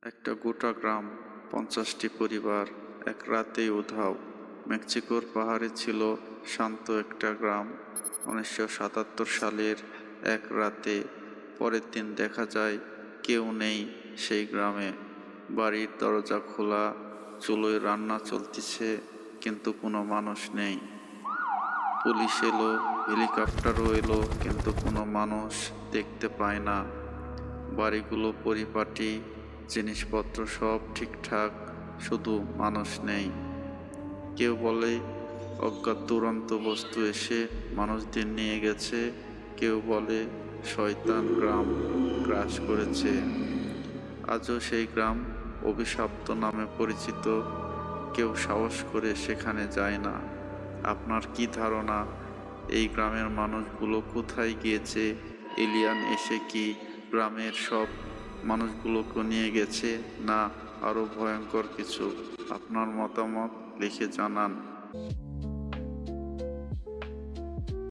একটা গোটা গ্রাম, 50টি পরিবার এক রাতেই উধাও। মেক্সিকোর পাহাড়ে ছিল শান্ত একটা গ্রাম। 1977 সালের এক রাতে। পরের দিন দেখা যায় কেউ নেই সেই গ্রামে। বাড়ির দরজা খোলা, চুলোয় রান্না চলতিছে, কিন্তু কোনো মানুষ নেই। পুলিশ এলো, হেলিকপ্টারও এলো, কিন্তু কোনো মানুষ দেখতে পায় না। বাড়িগুলো পরিপাটি, জিনিসপত্র সব ঠিকঠাক, শুধু মানুষ নেই। কেউ বলে অজ্ঞাত দুরন্ত বস্তু এসে মানুষদের নিয়ে গেছে, কেউ বলে শয়তান গ্রাম গ্রাস করেছে। আজও সেই গ্রাম অভিশপ্ত নামে পরিচিত। কেউ সাহস করে সেখানে যায় না। আপনার কি ধারণা, এই গ্রামের মানুষগুলো কোথায় গিয়েছে? এলিয়ান এসে কি গ্রামের সব মানুষগুলোকে নিয়ে গেছে, না আরো ভয়ঙ্কর কিছু? আপনার মতামত লিখে জানান।